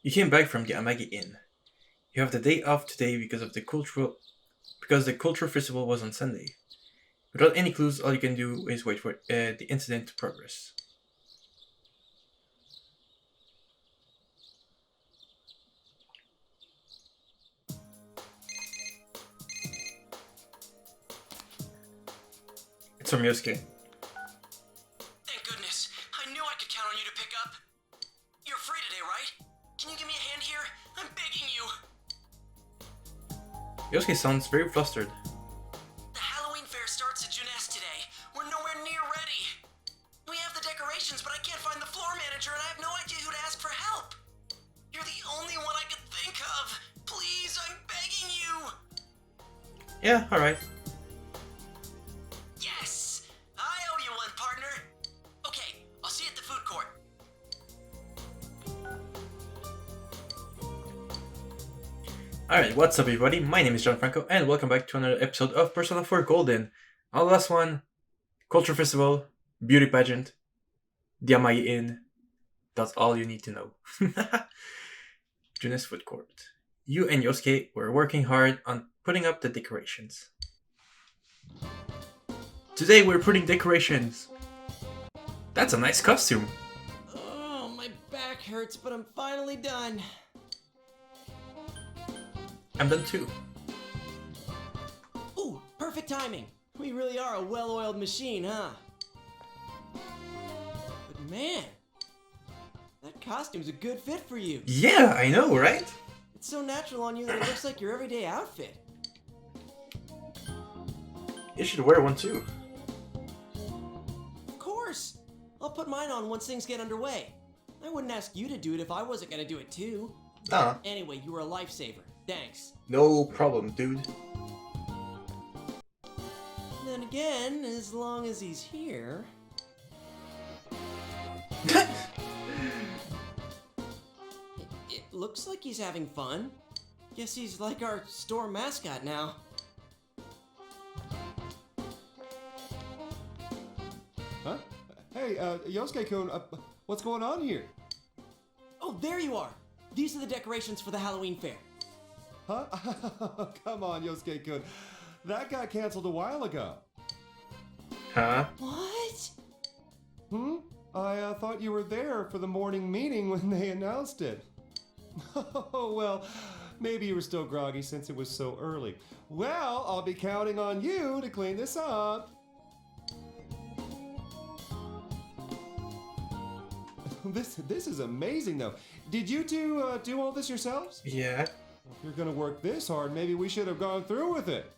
You came back from the Amagi Inn. You have the day off today because the cultural festival was on Sunday. Without any clues, all you can do is wait for the incident to progress. It's from Yosuke. Thank goodness. I knew I could count on you to pick up. You're free today, right? Can you give me a hand here? I'm begging you. Yosuke sounds very flustered. The Halloween fair starts at Junes today. We're nowhere near ready. We have the decorations, but I can't find the floor manager, and I have no idea who to ask for help. You're the only one I could think of. Please, I'm begging you. Yeah, alright. Yes! I owe you one, partner. Okay, I'll see you at the food court. Alright, what's up everybody? My name is John Franco and welcome back to another episode of Persona 4 Golden. Our last one, Culture Festival, Beauty Pageant, the Amai Inn. That's all you need to know. Junes Food Court. You and Yosuke were working hard on putting up the decorations. Today we're putting decorations. That's a nice costume. Oh, my back hurts, but I'm finally done. I'm done too. Ooh, perfect timing. We really are a well-oiled machine, huh? But man, that costume's a good fit for you. Yeah, I know, right? It's so natural on you that it looks like your everyday outfit. You should wear one too. Of course. I'll put mine on once things get underway. I wouldn't ask you to do it if I wasn't gonna do it too. Nah, Anyway, you were a lifesaver. Thanks. no problem, dude. Then again, as long as he's here. It looks like he's having fun. Guess he's like our store mascot now. Huh? Hey, Yosuke-kun, what's going on here? Oh, there you are! These are the decorations for the Halloween fair. Huh? Come on, Yosuke-kun. That got canceled a while ago. Huh? What? Hmm? I thought you were there for the morning meeting when they announced it. Oh, well, maybe you were still groggy since it was so early. Well, I'll be counting on you to clean this up. This is amazing, though. Did you two do all this yourselves? Yeah. If you're gonna work this hard, maybe we should have gone through with it.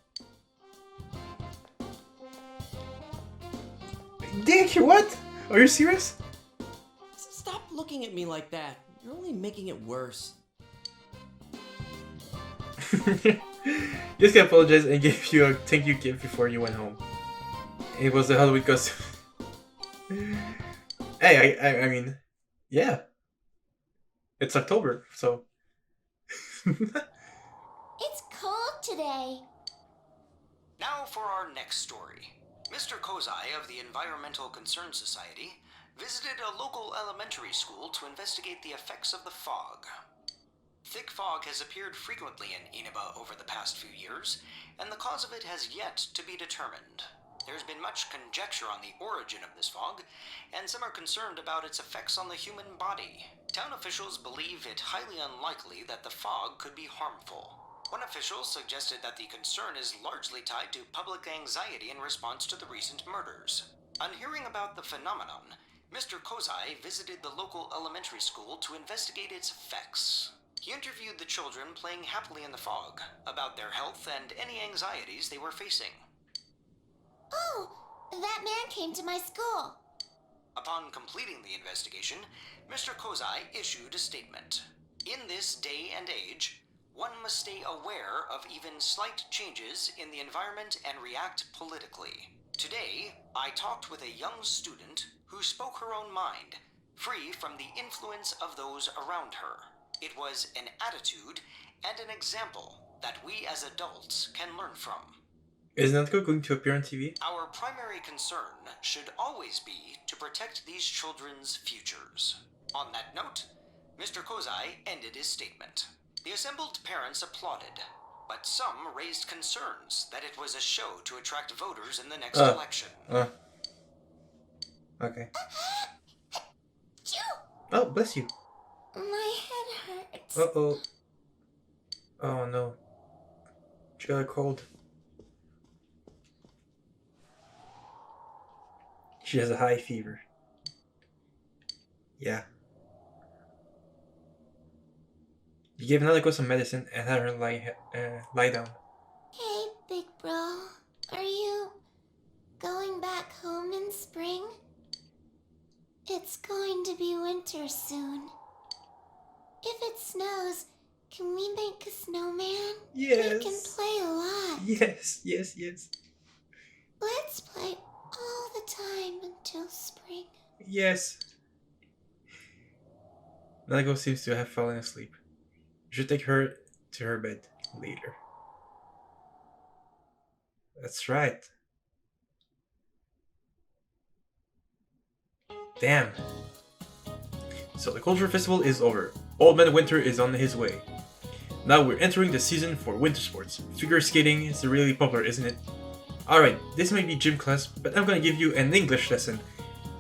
Dick, what? Are you serious? Stop looking at me like that. You're only making it worse. Just apologize and give you a thank you gift before you went home. It was the Halloween costume. Hey, I mean, yeah. It's October, so. It's cold today. Now for our next story. Mr. Kozai of the Environmental Concern Society visited a local elementary school to investigate the effects of the fog. Thick fog has appeared frequently in Inaba over the past few years, and the cause of it has yet to be determined. There's been much conjecture on the origin of this fog, and some are concerned about its effects on the human body. Town officials believe it highly unlikely that the fog could be harmful. One official suggested that the concern is largely tied to public anxiety in response to the recent murders. On hearing about the phenomenon, Mr. Kozai visited the local elementary school to investigate its effects. He interviewed the children playing happily in the fog about their health and any anxieties they were facing. Oh, that man came to my school. Upon completing the investigation, Mr. Kozai issued a statement. In this day and age, one must stay aware of even slight changes in the environment and react politically. Today, I talked with a young student who spoke her own mind, free from the influence of those around her. It was an attitude and an example that we as adults can learn from. Is Natsuko going to appear on TV? Our primary concern should always be to protect these children's futures. On that note, Mr. Kozai ended his statement. The assembled parents applauded, but some raised concerns that it was a show to attract voters in the next election. Okay. Phew! Oh, bless you. My head hurts. Uh-oh. Oh no. She got a cold. She has a high fever. Yeah. You gave Nanago some medicine and had her lie down. Hey, big bro. Are you going back home in spring? It's going to be winter soon. If it snows, can we make a snowman? Yes. We can play a lot. Yes, yes, yes. Let's play all the time until spring. Yes. Nanago seems to have fallen asleep. You should take her to her bed later. That's right. Damn. So the Culture Festival is over. Old Man Winter is on his way. Now we're entering the season for winter sports. Figure skating is really popular, isn't it? Alright, this may be gym class, but I'm gonna give you an English lesson.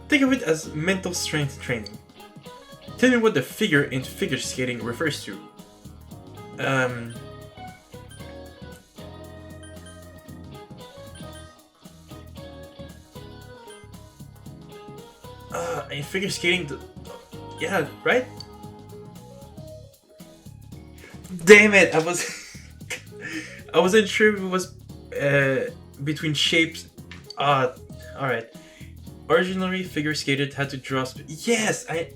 Think of it as mental strength training. Tell me what the figure in figure skating refers to. In figure skating, yeah, right? Damn it! I wasn't sure if it was between shapes. Alright. Originally, figure skated had to draw. Yes, I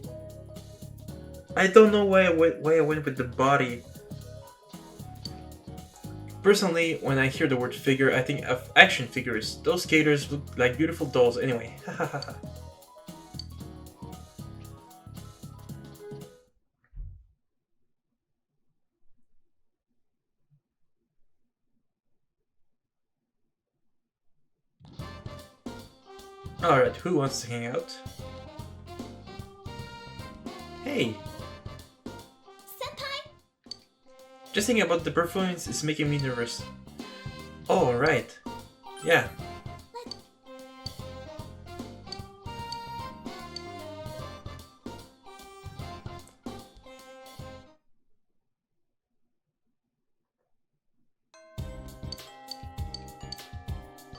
don't know why I went with the body. Personally, when I hear the word figure, I think of action figures. Those skaters look like beautiful dolls anyway. Alright, who wants to hang out? Hey! Senpai? Just thinking about the performance is making me nervous. Oh, right. Yeah.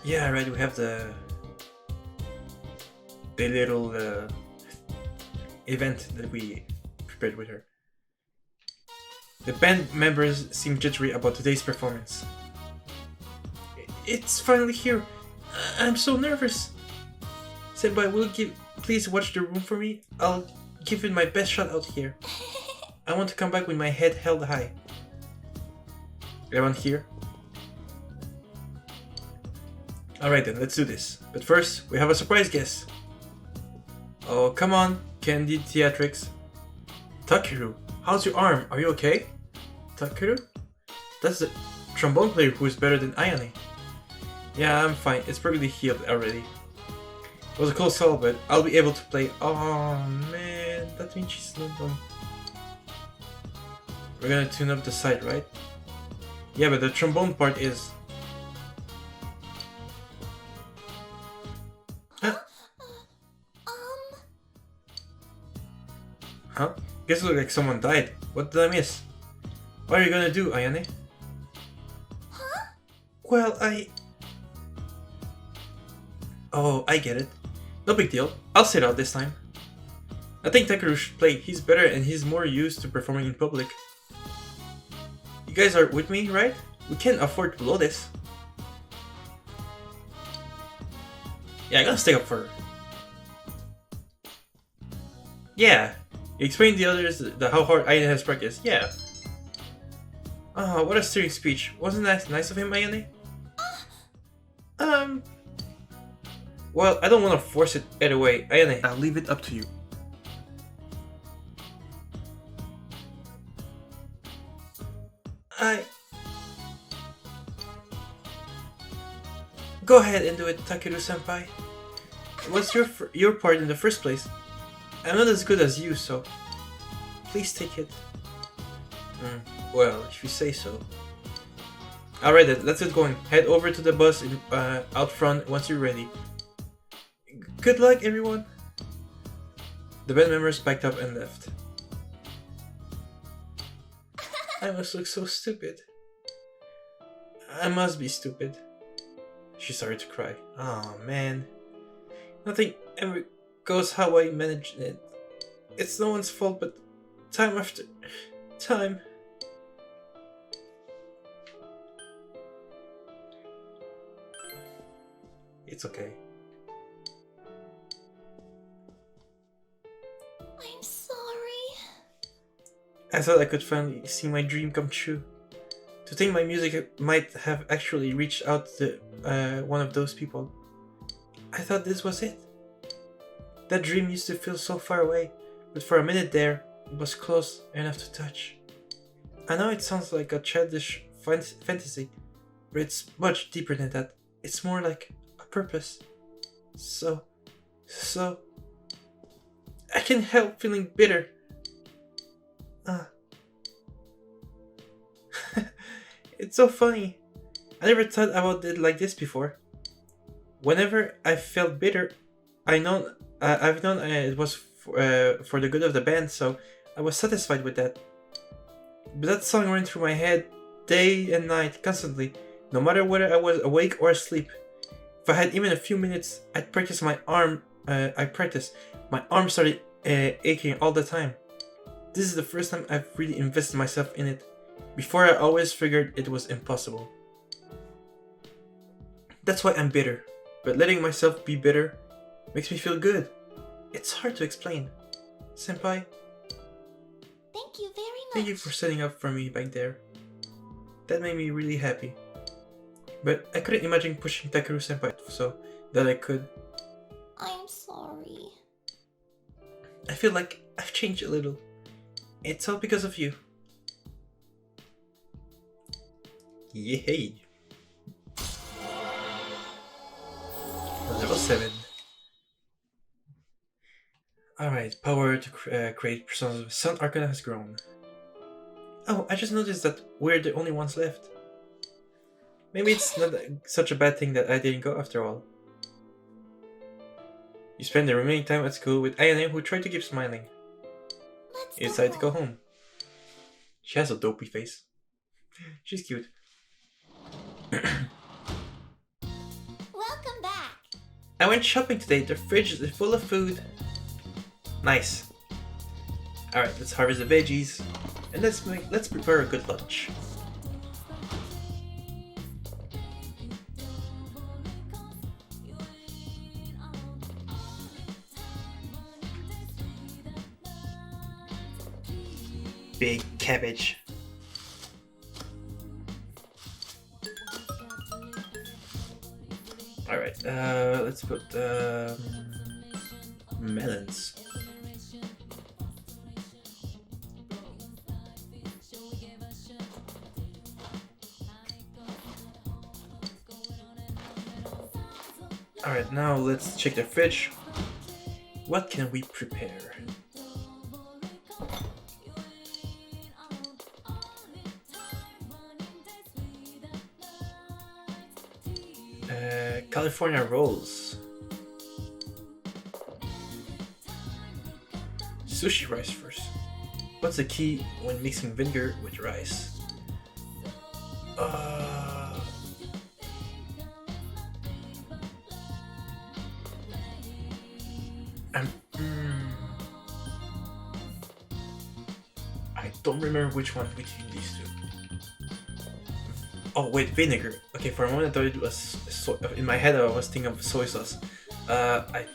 Yeah, right, we have the little event that we prepared with her. The band members seem jittery about today's performance. It's finally here. I'm so nervous. Senpai, will you please watch the room for me? I'll give it my best shot out here. I want to come back with my head held high. Everyone here? Alright then, let's do this. But first, we have a surprise guest. Oh, come on, Candid Theatrics. Takeru, how's your arm? Are you okay? Takeru? That's the trombone player who is better than Ayane. Yeah, I'm fine. It's perfectly healed already. It was a close call, but I'll be able to play. Oh man, that means she's not done. We're gonna tune up the site, right? Yeah, but the trombone part is... Huh? Guess it looked like someone died. What did I miss? What are you gonna do, Ayane? Huh? Well, Oh, I get it. No big deal. I'll sit out this time. I think Takeru should play. He's better and he's more used to performing in public. You guys are with me, right? We can't afford to blow this. Yeah, I gotta stick up for her. Yeah. You explained the others how hard Ayane has practiced. Yeah. Oh, what a stirring speech. Wasn't that nice of him, Ayane? Well, I don't want to force it either way. Ayane, I'll leave it up to you. Go ahead and do it, Takeru-senpai. What's your part in the first place? I'm not as good as you, so... Please take it. Well, if you say so. Alright then, let's get going. Head over to the bus out front once you're ready. Good luck, everyone! The band members packed up and left. I must look so stupid. I must be stupid. She started to cry. Oh man. Nothing ever goes how I managed it. It's no one's fault, but time after time. It's okay. I'm sorry. I thought I could finally see my dream come true. To think my music might have actually reached out to one of those people. I thought this was it. That dream used to feel so far away, but for a minute there, it was close enough to touch. I know it sounds like a childish fantasy, but it's much deeper than that. It's more like a purpose. So, I can't help feeling bitter. It's so funny. I never thought about it like this before. Whenever I felt bitter, I've known it was for the good of the band, so I was satisfied with that. But that song ran through my head day and night, constantly, no matter whether I was awake or asleep. If I had even a few minutes, I'd practice my arm. My arm started aching all the time. This is the first time I've really invested myself in it. Before, I always figured it was impossible. That's why I'm bitter. But letting myself be bitter makes me feel good. It's hard to explain. Senpai, Thank you very much. thank you for setting up for me back there. That made me really happy. But I couldn't imagine pushing Takeru Senpai, so that I could. I'm sorry. I feel like I've changed a little. It's all because of you. Yay! Level 7. Alright, power to create personas of Sun Arcana has grown. Oh, I just noticed that we're the only ones left. Maybe it's not such a bad thing that I didn't go after all. You spend the remaining time at school with Ayane, who tried to keep smiling. Let's You decide to go home. She has a dopey face. She's cute. Welcome back. I went shopping today. The fridge is full of food. Nice. Alright, let's harvest the veggies. And let's prepare a good lunch. Big cabbage. Alright, let's put melons. Alright, now let's check the fridge. What can we prepare? California rolls. Sushi rice first. What's the key when mixing vinegar with rice? I don't remember which one between these two. Oh wait, vinegar. Okay, for a moment I thought it was in my head I was thinking of soy sauce. I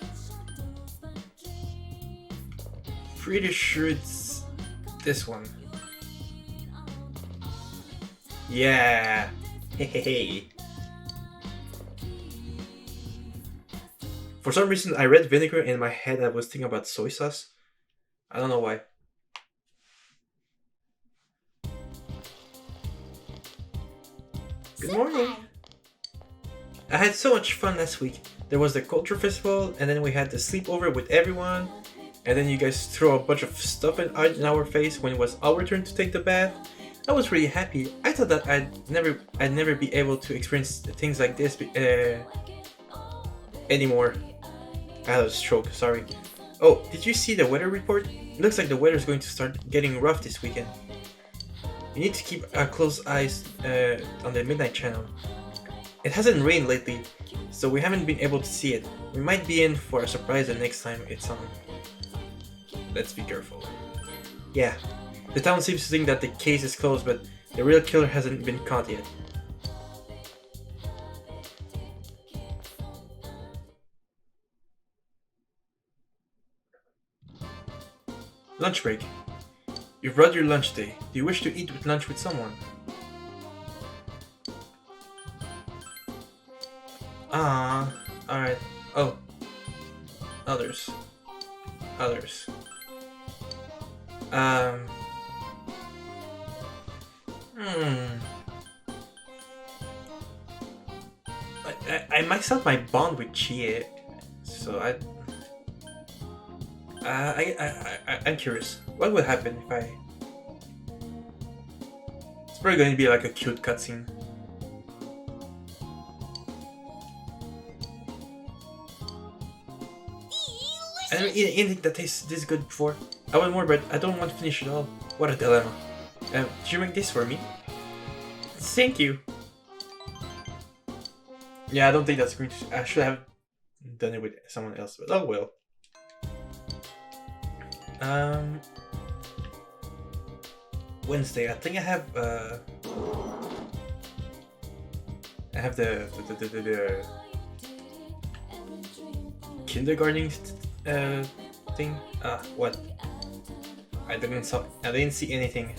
pretty sure it's this one. Yeah. Hey. For some reason I read vinegar and in my head I was thinking about soy sauce. I don't know why. Good morning. I had so much fun last week. There was the culture festival, and then we had the sleepover with everyone. and then you guys throw a bunch of stuff in our face when it was our turn to take the bath. I was really happy. I thought that I'd never be able to experience things like this anymore. I had a stroke, sorry. Oh, did you see the weather report? It looks like the weather's going to start getting rough this weekend. You need to keep a close eyes on the Midnight Channel. It hasn't rained lately, so we haven't been able to see it. We might be in for a surprise the next time it's on. Let's be careful. Yeah, the town seems to think that the case is closed, but the real killer hasn't been caught yet. Lunch break. You've brought your lunch day. Do you wish to eat with lunch with someone? Alright. Oh. Others. I maxed out my bond with Chie, so I'm curious. What would happen if I... It's probably going to be like a cute cutscene. I never eaten anything that tastes this good before. I want more, but I don't want to finish it all. What a dilemma. Did you make this for me? Thank you. Yeah, I don't think that's going to... I should have done it with someone else, but oh well. Wednesday. I think I have the kindergarten thing. What? I didn't see anything.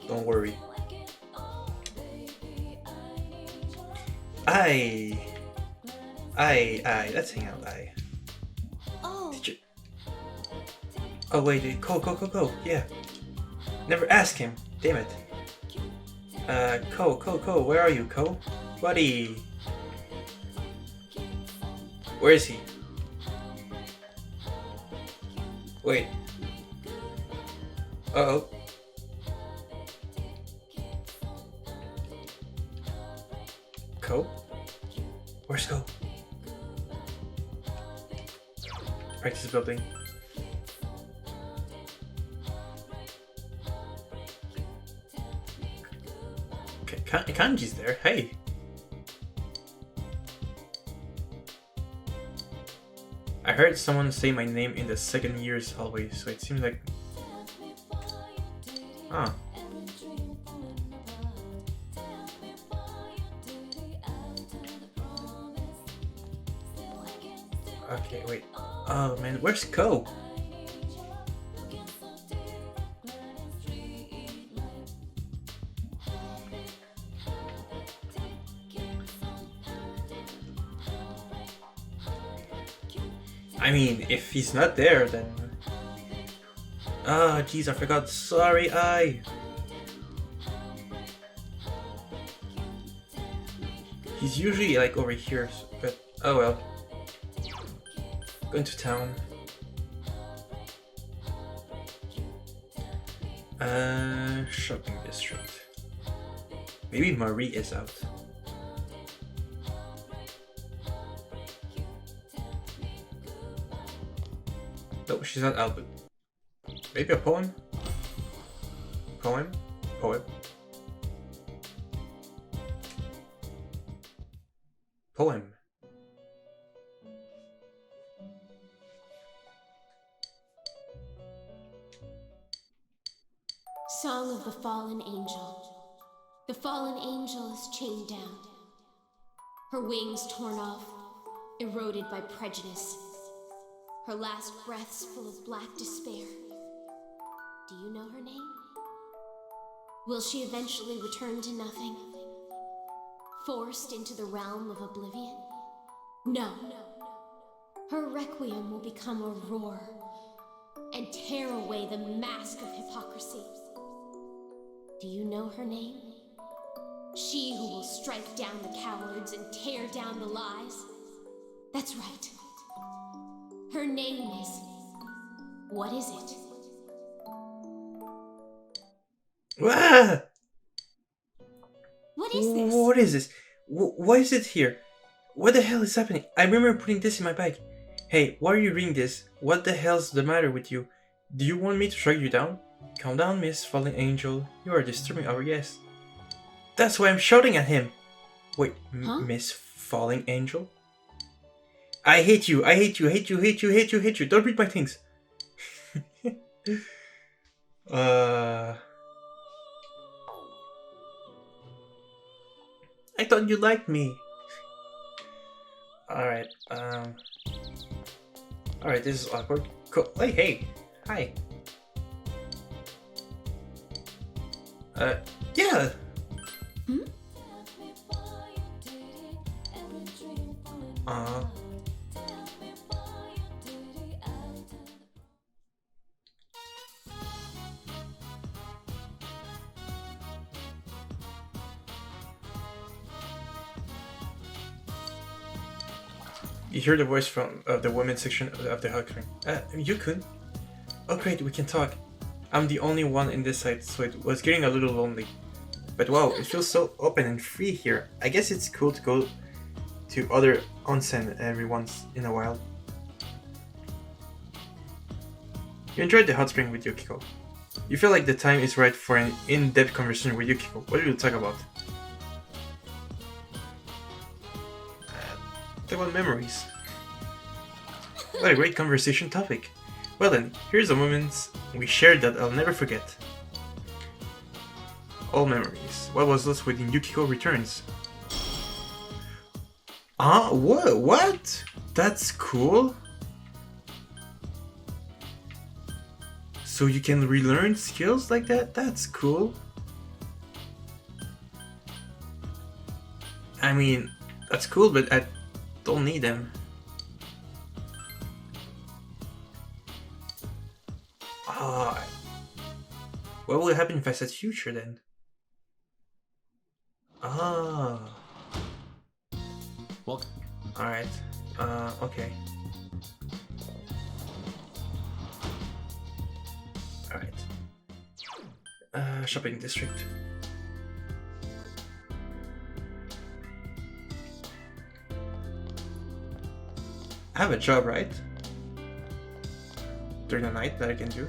Don't worry. Let's hang out. Oh. Did you? Oh wait, Ko, yeah. Never ask him. Damn it. Ko, where are you, Ko? Buddy. Where is he? Wait. Uh-oh. Ko? Where's Ko? Practice building. Kanji's there. Hey. I heard someone say my name in the second year's hallway, so it seems like... Ah. Okay, wait. Oh man, where's Ko? I mean, if he's not there, then... Ah, jeez, I forgot. Sorry, He's usually, like, over here, but... Oh well. Going to town. Shopping district. Maybe Marie is out. No, she's not out, but maybe a poem? Poem? Song of the Fallen Angel. The fallen angel is chained down. Her wings torn off, eroded by prejudice. Her last breaths full of black despair. Do you know her name? Will she eventually return to nothing? Forced into the realm of oblivion? No. Her requiem will become a roar and tear away the mask of hypocrisy. Do you know her name? She who will strike down the cowards and tear down the lies? That's right. Her name is What is it? Ah! What is this? What is this? Why is it here? What the hell is happening? I remember putting this in my bag. Hey, why are you reading this? What the hell's the matter with you? Do you want me to track you down? Calm down, Miss Fallen Angel. You are disturbing our guest. That's why I'm shouting at him. Wait, Huh? Miss Falling Angel? I hate you. I hate you. Hate you. Hate you. Hate you. Hate you. Don't read my things. I thought you liked me. Alright, Alright, this is awkward. Cool. Hey. Hi. Yeah. Hmm? You hear the voice from the women's section of the hotline. Yukun? Oh great, we can talk. I'm the only one in this site, so it was getting a little lonely. But wow, it feels so open and free here. I guess it's cool to go to other onsen every once in a while. You enjoyed the hot spring with Yukiko. You feel like the time is right for an in-depth conversation with Yukiko. What do you talk about? Talk about memories. What a great conversation topic. Well then, here's a moment we shared that I'll never forget. All memories. What was lost when Yukiko returns? What? That's cool. So you can relearn skills like that? That's cool. I mean, that's cool, but I don't need them. What will happen if I set future then? Well, Alright. Okay. Alright. Shopping district. I have a job, right? During the night that I can do.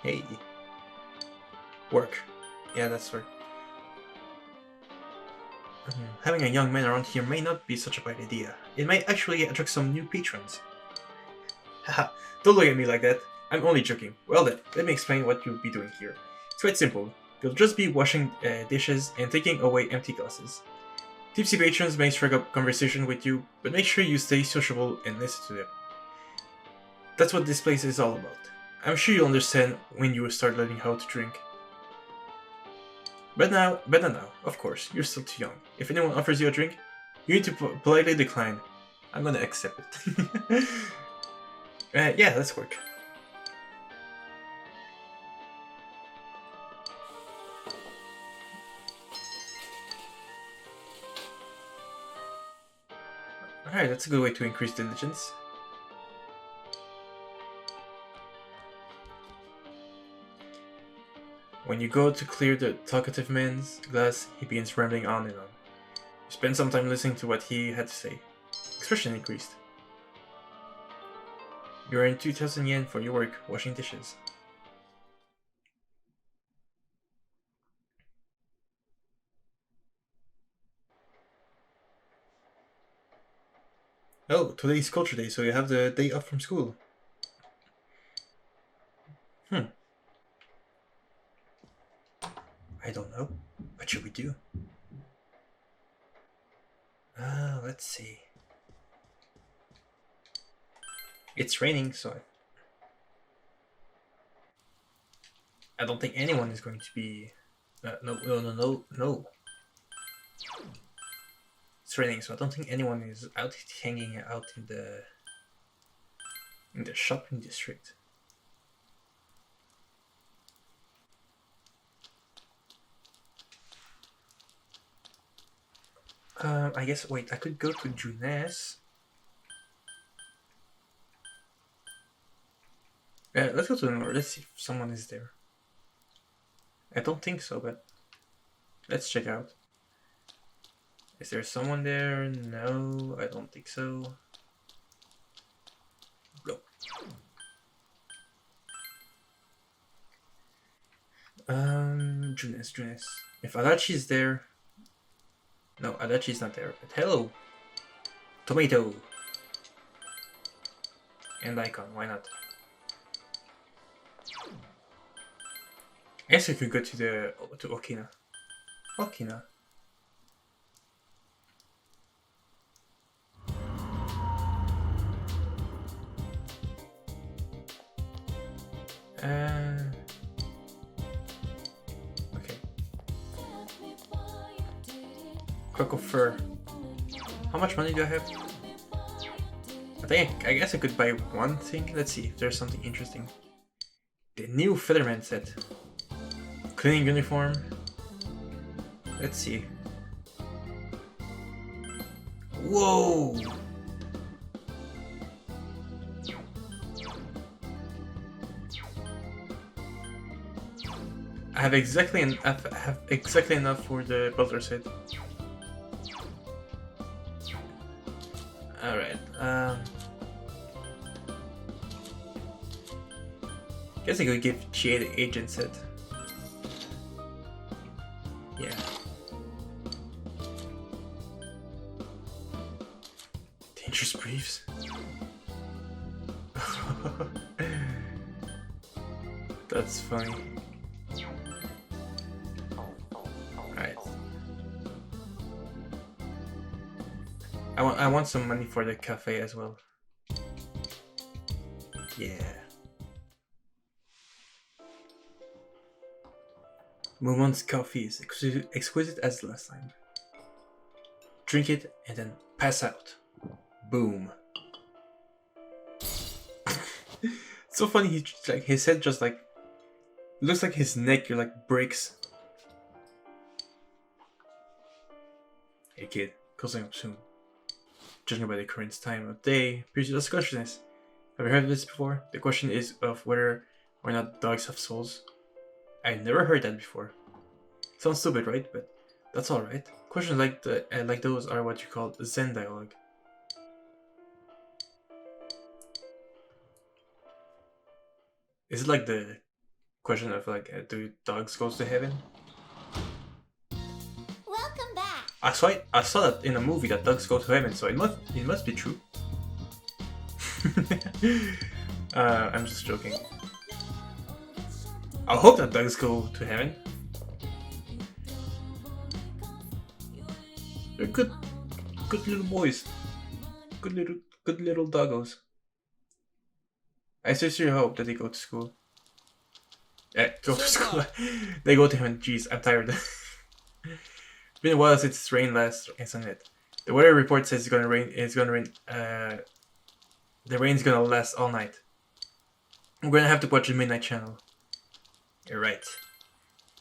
Hey. Work. Yeah, that's right. Having a young man around here may not be such a bad idea. It might actually attract some new patrons. Haha, don't look at me like that. I'm only joking. Well then, let me explain what you'll be doing here. It's quite simple. You'll just be washing dishes and taking away empty glasses. Tipsy patrons may strike up conversation with you, but make sure you stay sociable and listen to them. That's what this place is all about. I'm sure you'll understand when you start learning how to drink. But not now, of course, you're still too young. If anyone offers you a drink, you need to politely decline. I'm gonna accept it. Yeah, let's work. Alright, that's a good way to increase diligence. When you go to clear the talkative man's glass, he begins rambling on and on. You spend some time listening to what he had to say. Expression increased. You earn 2,000 yen for your work washing dishes. Oh, today's culture day, so you have the day off from school. I don't know. What should we do? Let's see. It's raining, so I don't think anyone is going to be. No. It's raining, so I don't think anyone is out hanging out in the shopping district. I guess, wait, I could go to Junes. Let's go to the north. Let's see if someone is there. I don't think so, but let's check out. Is there someone there? No, I don't think so. Go. Junes. If Adachi's there... No, Adachi's not there. But hello! Tomato! And Icon, why not? I guess I could go to Okina. Okina. Okay. Crook of Fur. How much money do I have? I guess I could buy one thing. Let's see if there's something interesting. The new Featherman set. Cleaning uniform. Let's see. Whoa! I have exactly enough for the butler set. Alright, guess I could give GA the agent set. Yeah. Dangerous briefs. That's funny. Alright. I want some money for the cafe as well. Yeah. Momon's coffee is exquisite as last time. Drink it and then pass out. Boom. So funny. He like his head just like looks like his neck like breaks. Hey kid, closing up soon. Judging by the current time of day, previous discussion is. Have you heard of this before? The question is of whether or not dogs have souls. I've never heard that before. Sounds stupid, right? But that's alright. Questions like those are what you call Zen dialogue. Is it like the question of like, do dogs go to heaven? Welcome back. I saw that in a movie that dogs go to heaven, so it must be true. I'm just joking. I hope that dogs go to heaven. They're good little boys. Good little doggos. I sincerely hope that they go to school. Go to school. They go to heaven. Jeez, I'm tired. It's been a while since it's rained last, isn't it? The weather report says it's gonna rain. The rain's gonna last all night. I'm gonna have to watch the Midnight Channel. You're right.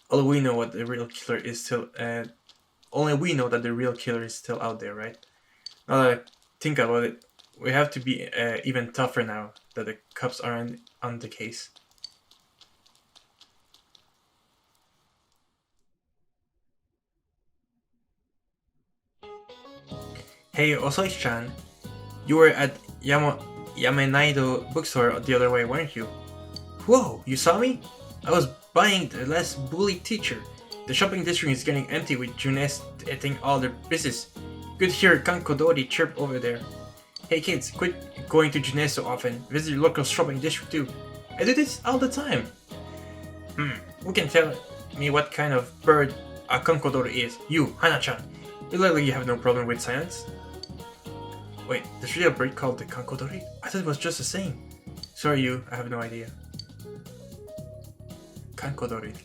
Only we know what the real killer is still. Only we know that the real killer is still out there, right? Now that I think about it, we have to be even tougher now that the cops are on the case. Hey, Osoi-chan, you were at Yamenaido bookstore the other way, weren't you? Whoa, you saw me? I was buying the last bully teacher. The shopping district is getting empty with Junes eating all their business. Good to hear Kankodori chirp over there. Hey kids, quit going to Junes so often. Visit your local shopping district too. I do this all the time. Who can tell me what kind of bird a Kankodori is? You, Hana-chan. You look like you have no problem with science. Wait, there's really a bird called the Kankodori? I thought it was just a saying. Sorry you, I have no idea. Kankodori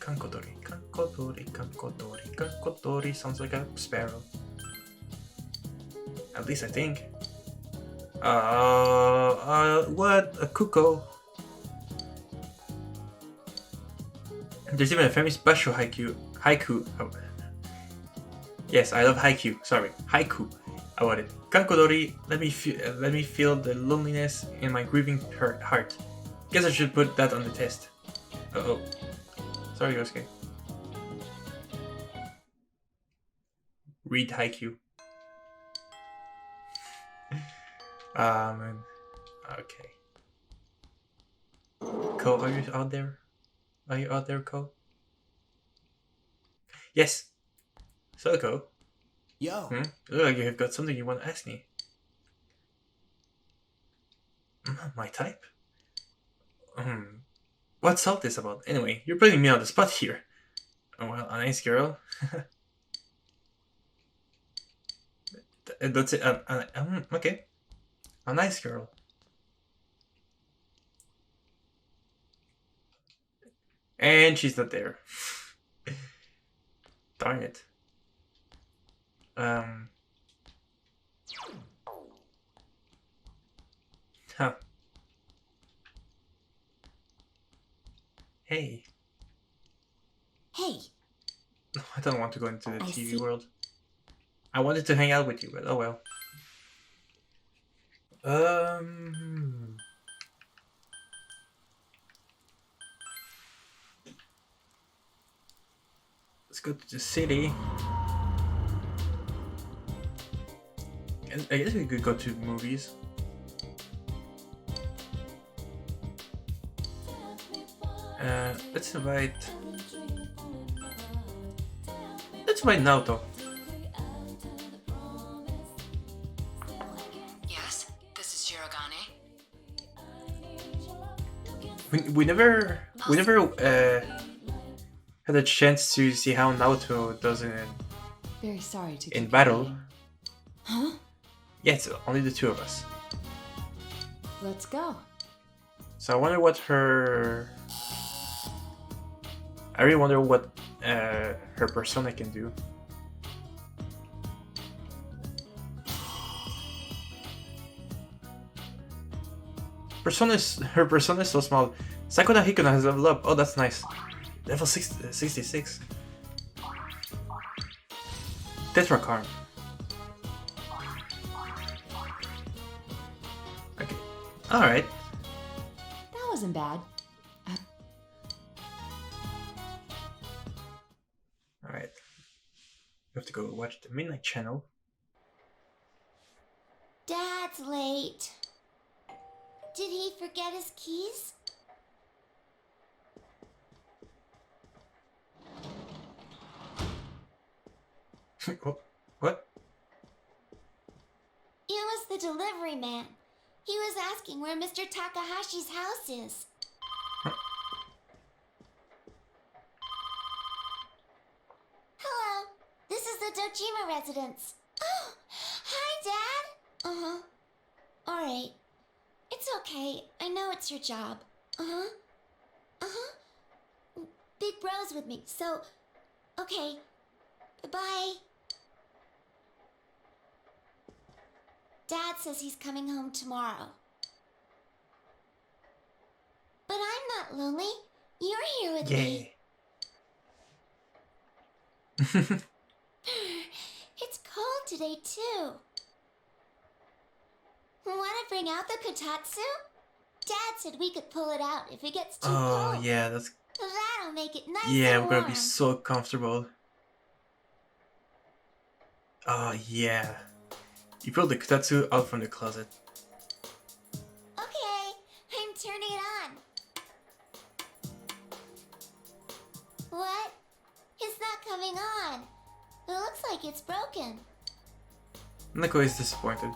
sounds like a sparrow. At least I think. What? A cuckoo. There's even a famous basho haiku. Oh. Yes, I love haiku. Sorry, haiku. About it. Kankodori, let me feel the loneliness in my grieving heart. Guess I should put that on the test. Uh-oh. Sorry, Yosuke. Read Haikyuu. Okay. Ko, are you out there? Are you out there, Ko? Yes. So, Ko. Yo, Look like you have got something you want to ask me. My type? What's all this about? Anyway, you're putting me on the spot here. Oh, well, a nice girl. That's it. Okay. A nice girl. And she's not there. Darn it. Huh. Hey. Hey, I don't want to go into the I TV see. world. I wanted to hang out with you, but oh well. Let's go to the city. I guess we could go to movies. Let's invite Naoto. Yes, this is Shirogane. We never had a chance to see how Naoto does Very sorry to in keep battle. waiting. huh? Yeah, it's only the two of us. Let's go. So I wonder what her. I really wonder what her persona can do. Her persona is so small. Sakura Hikona has leveled up. Oh, that's nice. Level 66. Tetrakarn. Okay. Alright. That wasn't bad. Alright. We have to go watch the Midnight Channel. Dad's late. Did he forget his keys? What? It was the delivery man. He was asking where Mr. Takahashi's house is. Hello, this is the Dojima residence. Oh, hi, Dad. Uh-huh. All right. It's okay. I know it's your job. Uh-huh. Uh-huh. Big Bro's with me, so... Okay. Bye-bye. Dad says he's coming home tomorrow. But I'm not lonely. You're here with me. It's cold today, too. Want to bring out the kotatsu? Dad said we could pull it out if it gets too Oh cold. yeah, that's That'll make it nice yeah. and We're gonna warm. be so comfortable. Oh yeah. You pulled the kotatsu out from the closet. Okay, I'm turning it on. What? It's not coming on. It looks like it's broken. Neko is disappointed.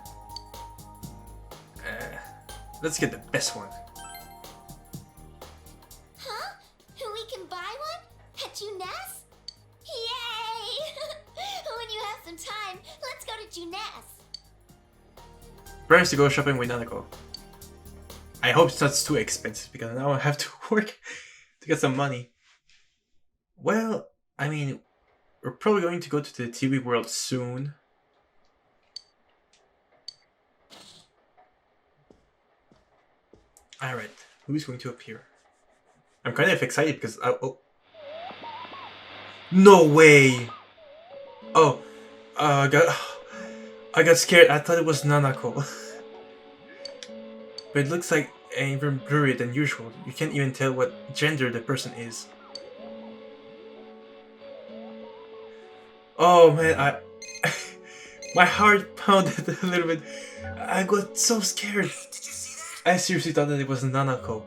Let's get the best one. Huh? We can buy one? At Juness? Yay! When you have some time, let's go to Juness. Plans to go shopping with Nanako. I hope it's not too expensive because now I have to work to get some money. Well, I mean, we're probably going to go to the TV world soon. Alright, who's going to appear? I'm kind of excited because oh. No way! Oh, I got scared. I thought it was Nanako. But it looks like even blurrier than usual. You can't even tell what gender the person is. Oh man, my heart pounded a little bit. I got so scared. Hey, did you see that? I seriously thought that it was Nanako.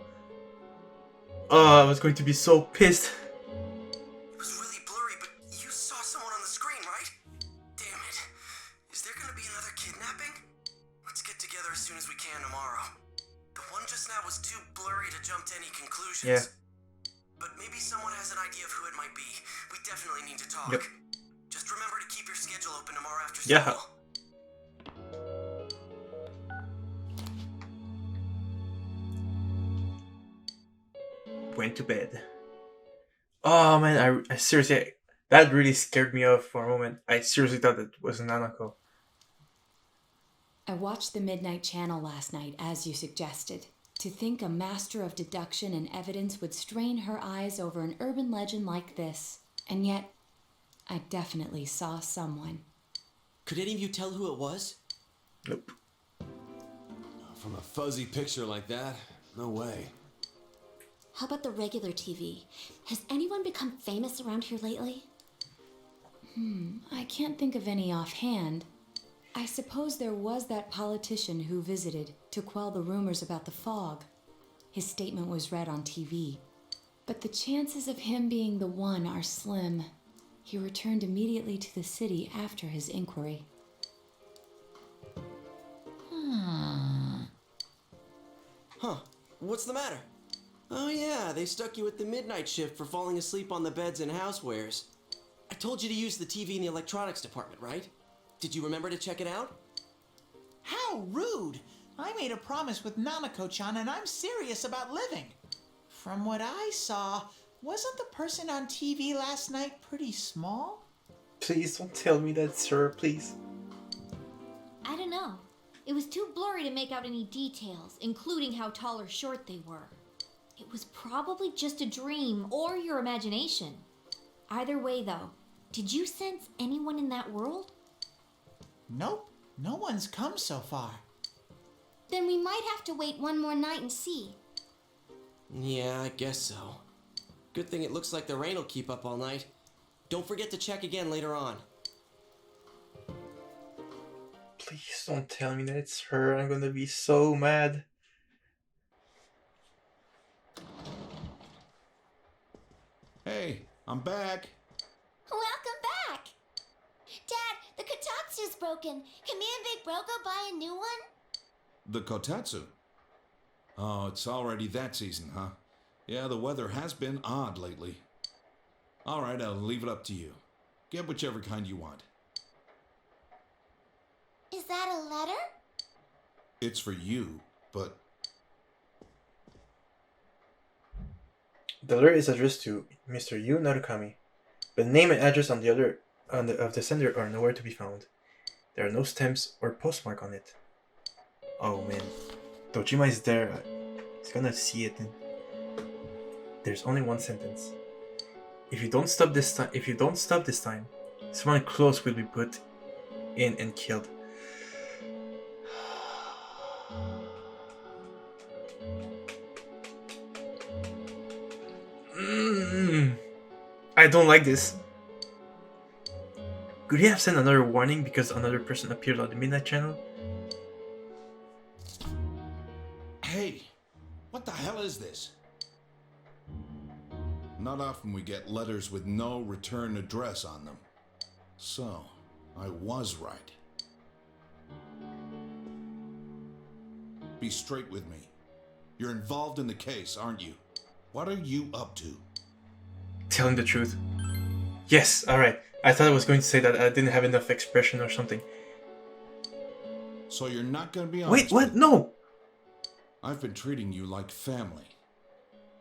Oh, I was going to be so pissed. It was really blurry, but you saw someone on the screen, right? Damn it. Is there gonna be another kidnapping? Let's get together as soon as we can tomorrow. The one just now was too blurry to jump to any conclusions. Yeah. But maybe someone has an idea of who it might be. We definitely need to talk. Yep. Just remember to keep your schedule open tomorrow after Yeah. school. Went to bed. Oh man, I seriously, that really scared me off for a moment. I seriously thought it was Nanako. I watched the Midnight Channel last night, as you suggested. To think a master of deduction and evidence would strain her eyes over an urban legend like this. And yet, I definitely saw someone. Could any of you tell who it was? Nope. From a fuzzy picture like that? No way. How about the regular TV? Has anyone become famous around here lately? I can't think of any offhand. I suppose there was that politician who visited to quell the rumors about the fog. His statement was read on TV. But the chances of him being the one are slim. He returned immediately to the city after his inquiry. Huh. What's the matter? Oh yeah, they stuck you with the midnight shift for falling asleep on the beds and housewares. I told you to use the TV in the electronics department, right? Did you remember to check it out? How rude! I made a promise with Nanako-chan and I'm serious about living. From what I saw, wasn't the person on TV last night pretty small? Please don't tell me that, sir, please. I don't know. It was too blurry to make out any details, including how tall or short they were. It was probably just a dream or your imagination. Either way, though, did you sense anyone in that world? Nope, no one's come so far. Then we might have to wait one more night and see. Yeah, I guess so. Good thing it looks like the rain will keep up all night. Don't forget to check again later on. Please don't tell me that it's her. I'm gonna be so mad. Hey, I'm back. Welcome back! Dad, the Kotatsu's broken. Can me and Big Bro go buy a new one? The Kotatsu. Oh, it's already that season, huh? Yeah, the weather has been odd lately. All right, I'll leave it up to you. Get whichever kind you want. Is that a letter? It's for you, but The letter is addressed to Mr. Yu Narukami, but the name and address of the sender are nowhere to be found. There are no stamps or postmark on it. Oh man, Dojima is there. He's gonna see it. And there's only one sentence. If you don't stop this time, someone close will be put in and killed. I don't like this. Could he have sent another warning because another person appeared on the Midnight Channel? hey, what the hell is this? Not often we get letters with no return address on them. So, I was right. Be straight with me. You're involved in the case, aren't you? What are you up to? Telling the truth. Yes, alright. I thought I was going to say that I didn't have enough expression or something. So you're not gonna be honest? Wait, what? No! I've been treating you like family.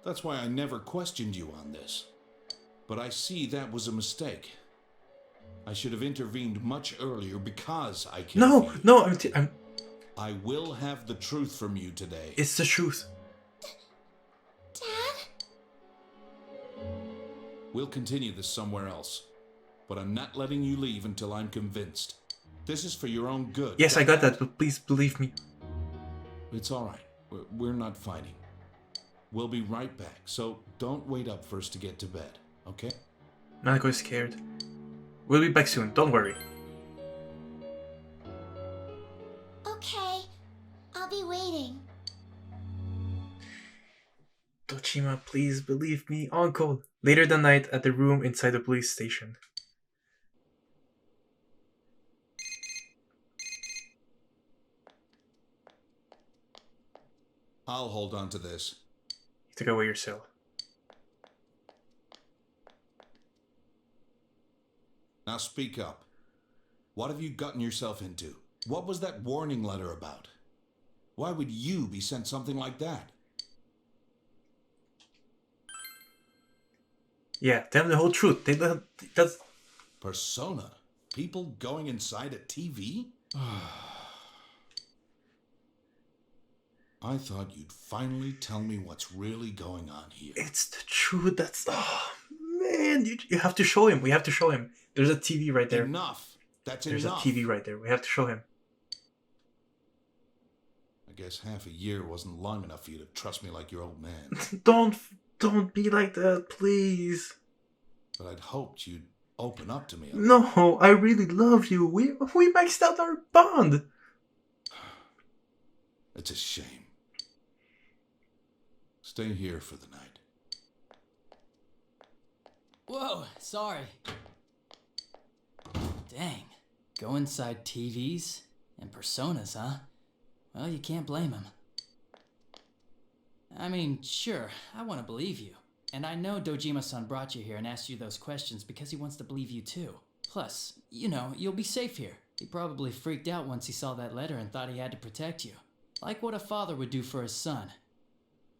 That's why I never questioned you on this. But I see that was a mistake. I should have intervened much earlier because I care No, for you. no, I'm I will have the truth from you today. it's the truth. Dad? We'll continue this somewhere else. But I'm not letting you leave until I'm convinced. This is for your own good. Yes, I got that, but please believe me. It's all right. We're not fighting. We'll be right back, so don't wait up first to get to bed, okay? Nanako is scared. We'll be back soon, don't worry. Okay, I'll be waiting. Dojima, please believe me. Uncle. Later that night at the room inside the police station. I'll hold on to this. You took away your cell. Now speak up. What have you gotten yourself into? What was that warning letter about? Why would you be sent something like that? Yeah, tell them the whole truth. That's... Persona? People going inside a TV? I thought you'd finally tell me what's really going on here. It's the truth. That's... Oh, man. You have to show him. We have to show him. There's a TV right there. Enough. That's There's enough. a TV right there. We have to show him. I guess half a year wasn't long enough for you to trust me like your old man. Don't be like that, please. But I'd hoped you'd open up to me. No, I really love you. We maxed out our bond. It's a shame. Stay here for the night. Whoa, sorry. Dang. Go inside TVs and personas, huh? Well, you can't blame him. I mean, sure, I want to believe you. And I know Dojima-san brought you here and asked you those questions because he wants to believe you too. Plus, you know, you'll be safe here. He probably freaked out once he saw that letter and thought he had to protect you. Like what a father would do for his son.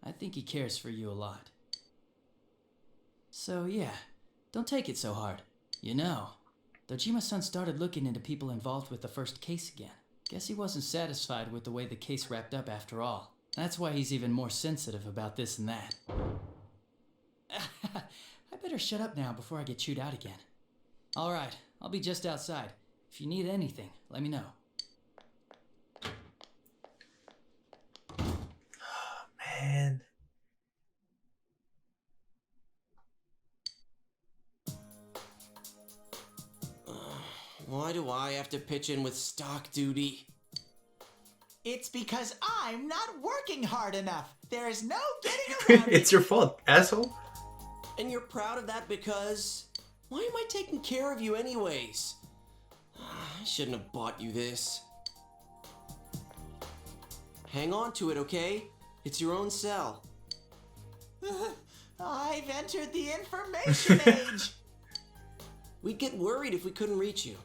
I think he cares for you a lot. So yeah, don't take it so hard. You know, Dojima-san started looking into people involved with the first case again. Guess he wasn't satisfied with the way the case wrapped up after all. That's why he's even more sensitive about this and that. I better shut up now before I get chewed out again. Alright, I'll be just outside. If you need anything, let me know. Man. Why do I have to pitch in with stock duty? It's because I'm not working hard enough. There's no getting around It's your fault, asshole. And you're proud of that because... Why am I taking care of you anyways? I shouldn't have bought you this. Hang on to it, okay? It's your own cell. I've entered the information age. We'd get worried if we couldn't reach you.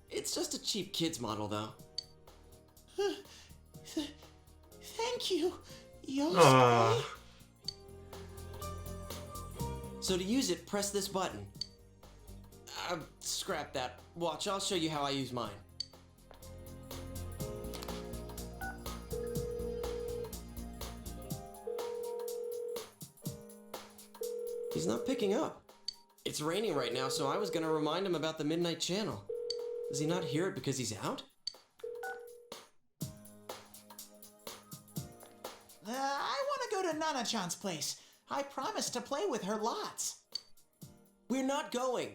It's just a cheap kids model, though. Thank you, Yosuke. Aww. So to use it, press this button. Scrap that. Watch, I'll show you how I use mine. He's not picking up. It's raining right now, so I was gonna remind him about the Midnight Channel. Does he not hear it because he's out? I want to go to Nana-chan's place. I promised to play with her lots. We're not going.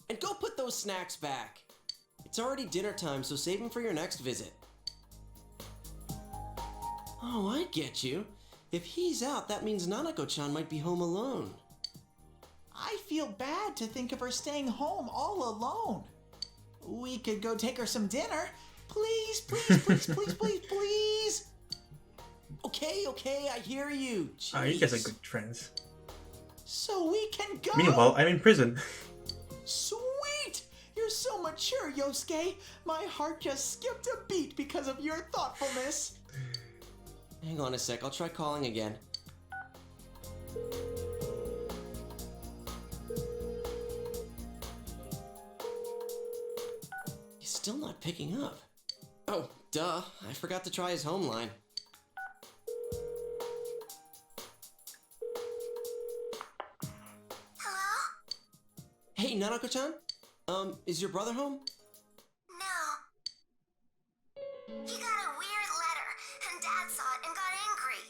And go put those snacks back. It's already dinner time, so save them for your next visit. Oh, I get you. If he's out, that means Nanako-chan might be home alone. I feel bad to think of her staying home all alone. We could go take her some dinner. Please, please, please, please, please, please. Okay, I hear you. Oh, you guys are Jeez. good friends. So we can go. Meanwhile, I'm in prison. Sweet! You're so mature, Yosuke. My heart just skipped a beat because of your thoughtfulness. Hang on a sec, I'll try calling again. He's still not picking up. Oh, duh. I forgot to try his home line. Hello? Hey, Nanako-chan? Is your brother home? No. He got a weird letter, and Dad saw it and got angry.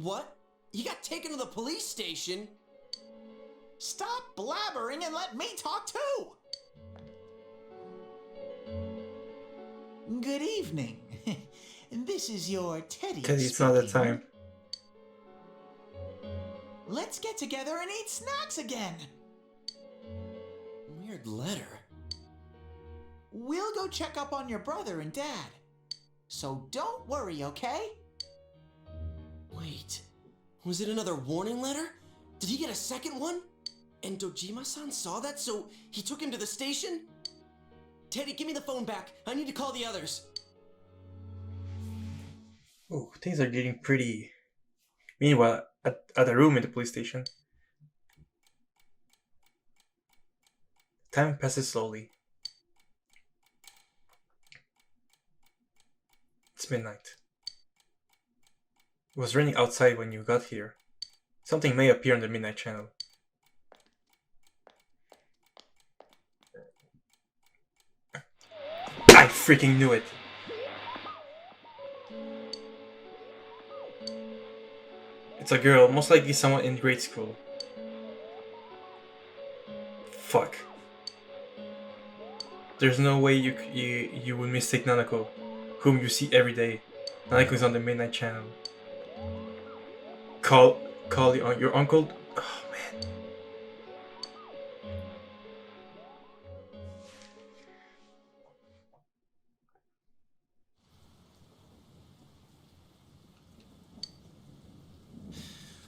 what? He got taken to the police station? Stop blabbering and let me talk too! Good evening. This is your Teddy. Teddy, it's not that speaking. time. Let's get together and eat snacks again. Weird letter. We'll go check up on your brother and dad. So don't worry, okay? Wait, was it another warning letter? Did he get a second one? And Dojima-san saw that, so he took him to the station? Teddy, give me the phone back. I need to call the others. Oh, things are getting pretty. Meanwhile, at the room in the police station, time passes slowly. It's midnight. It was raining outside when you got here. Something may appear on the Midnight Channel. I freaking knew it! It's a girl, most likely someone in grade school. Fuck. There's no way you would mistake Nanako, whom you see every day. Nanako's on the Midnight Channel. Call your uncle. Oh man.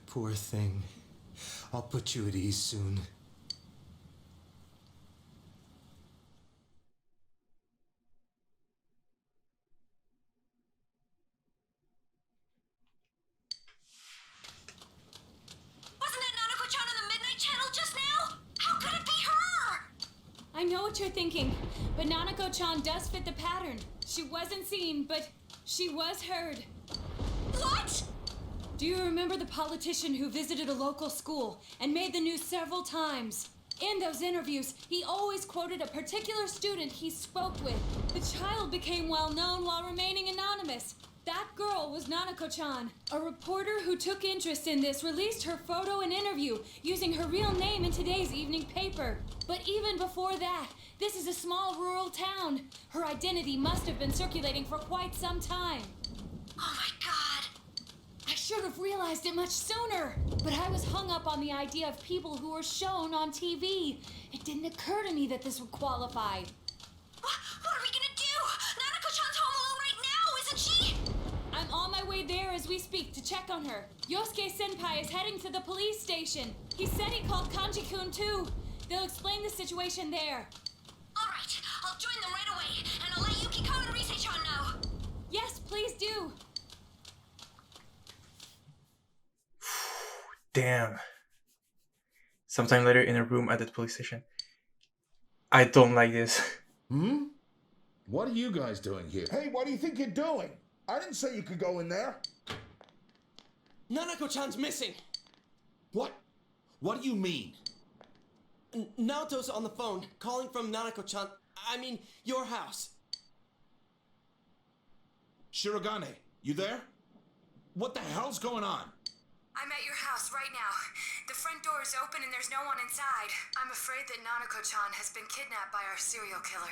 Poor thing. I'll put you at ease soon. Wasn't it Nanako-chan on the Midnight Channel just now? How could it be her? I know what you're thinking, but Nanako-chan does fit the pattern. She wasn't seen, but she was heard. What? Do you remember the politician who visited a local school and made the news several times? In those interviews, he always quoted a particular student he spoke with. The child became well known while remaining anonymous. That girl was Nanako-chan. A reporter who took interest in this released her photo and interview using her real name in today's evening paper. But even before that, this is a small rural town. Her identity must have been circulating for quite some time. Oh my god. I should have realized it much sooner, but I was hung up on the idea of people who were shown on TV. It didn't occur to me that this would qualify. What are we gonna do? Nanako-chan's home alone right now, isn't she? I'm on my way there as we speak to check on her. Yosuke-senpai is heading to the police station. He said he called Kanji-kun too. They'll explain the situation there. Alright, I'll join them right away, and I'll let Yukiko and Rise-chan know. Yes, please do. Damn. Sometime later in a room at the police station. I don't like this. What are you guys doing here? Hey, what do you think you're doing? I didn't say you could go in there. Nanako-chan's missing. What? What do you mean? Naoto's on the phone, calling from Nanako-chan. I mean, your house. Shirogane, you there? What the hell's going on? I'm at your house right now. The front door is open and there's no one inside. I'm afraid that Nanako-chan has been kidnapped by our serial killer.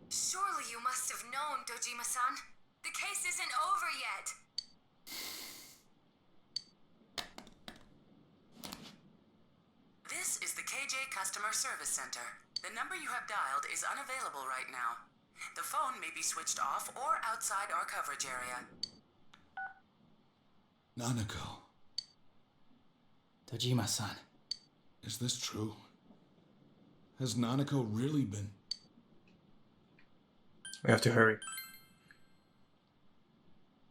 Surely you must have known, Dojima-san. The case isn't over yet. This is the KJ Customer Service Center. The number you have dialed is unavailable right now. The phone may be switched off or outside our coverage area. Nanako. Dojima-san. Is this true? Has Nanako really been... We have to hurry.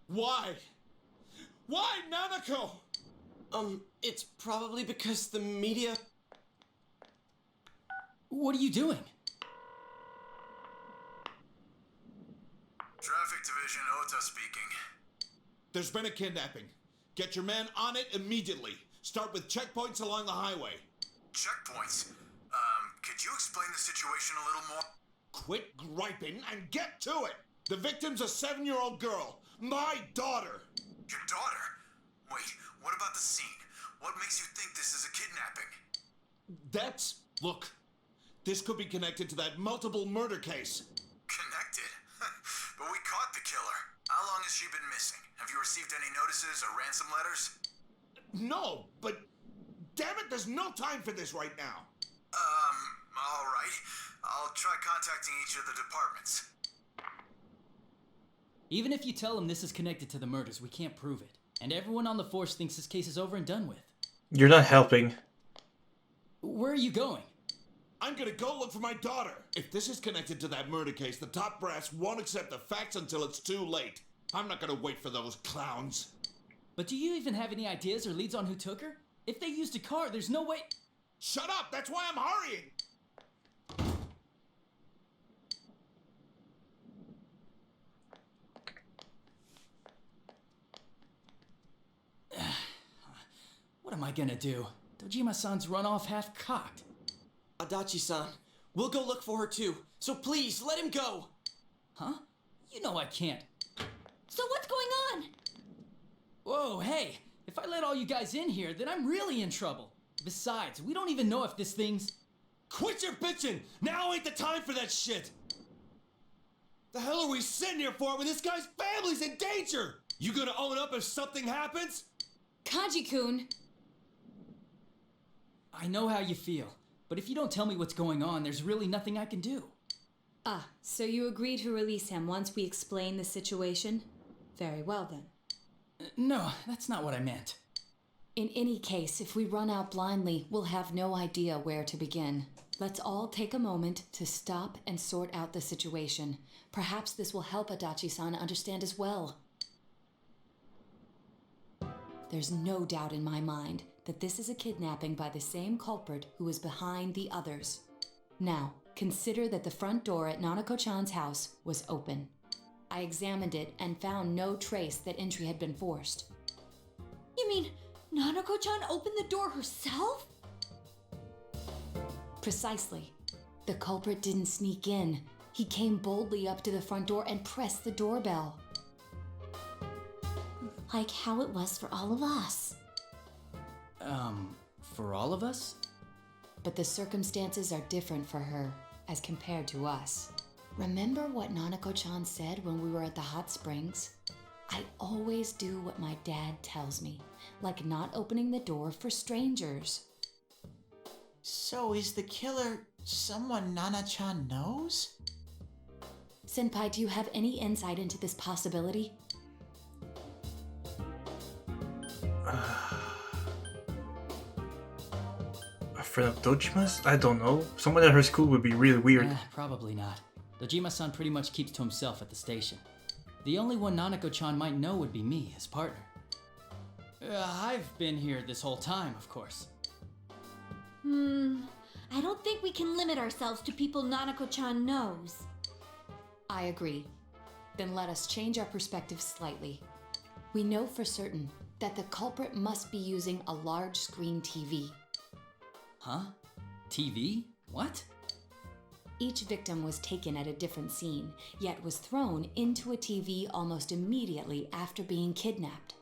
Why? Why, Nanako? It's probably because the media... What are you doing? Traffic Division, Ota speaking. There's been a kidnapping. Get your man on it immediately. Start with checkpoints along the highway. Checkpoints? Could you explain the situation a little more? Quit griping and get to it! The victim's a 7-year-old girl. My daughter! Your daughter? Wait, what about the scene? What makes you think this is a kidnapping? Look, this could be connected to that multiple murder case. Connected? But we caught the killer. How long has she been missing? Have you received any notices or ransom letters? No, but damn it, there's no time for this right now. All right. I'll try contacting each of the departments. Even if you tell him this is connected to the murders, we can't prove it. And everyone on the force thinks this case is over and done with. You're not helping. Where are you going? I'm gonna go look for my daughter. If this is connected to that murder case, the top brass won't accept the facts until it's too late. I'm not gonna wait for those clowns. But do you even have any ideas or leads on who took her? If they used a car, there's no way... Shut up! That's why I'm hurrying! What am I gonna do? Dojima-san's run off half-cocked. Adachi-san, we'll go look for her too. So please, let him go! Huh? You know I can't. So what's going on? Whoa, hey! If I let all you guys in here, then I'm really in trouble. Besides, we don't even know if this thing's... Quit your bitching! Now ain't the time for that shit! The hell are we sitting here for when this guy's family's in danger? You gonna own up if something happens? Kaji-kun! I know how you feel, but if you don't tell me what's going on, there's really nothing I can do. Ah, so you agree to release him once we explain the situation? Very well then. No, that's not what I meant. In any case, if we run out blindly, we'll have no idea where to begin. Let's all take a moment to stop and sort out the situation. Perhaps this will help Adachi-san understand as well. There's no doubt in my mind that this is a kidnapping by the same culprit who is behind the others. Now, consider that the front door at Nanako-chan's house was open. I examined it and found no trace that entry had been forced. You mean Nanako-chan opened the door herself? Precisely. The culprit didn't sneak in. He came boldly up to the front door and pressed the doorbell. Like how it was for all of us. For all of us? But the circumstances are different for her as compared to us. Remember what Nanako-chan said when we were at the hot springs? I always do what my dad tells me, like not opening the door for strangers. So is the killer someone Nana-chan knows? Senpai, do you have any insight into this possibility? A friend of Dojima's? I don't know. Someone at her school would be really weird. Probably not. Dojima-san pretty much keeps to himself at the station. The only one Nanako-chan might know would be me, his partner. I've been here this whole time, of course. I don't think we can limit ourselves to people Nanako-chan knows. I agree. Then let us change our perspective slightly. We know for certain that the culprit must be using a large screen TV. Huh? TV? What? Each victim was taken at a different scene, yet was thrown into a TV almost immediately after being kidnapped.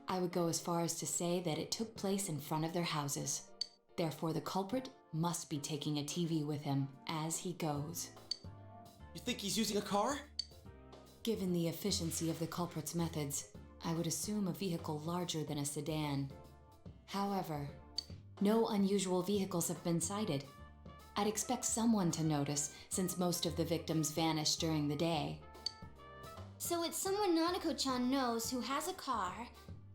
I would go as far as to say that it took place in front of their houses. Therefore, the culprit must be taking a TV with him as he goes. You think he's using a car? Given the efficiency of the culprit's methods, I would assume a vehicle larger than a sedan. However, no unusual vehicles have been sighted. I'd expect someone to notice, since most of the victims vanished during the day. So it's someone Nanako-chan knows who has a car,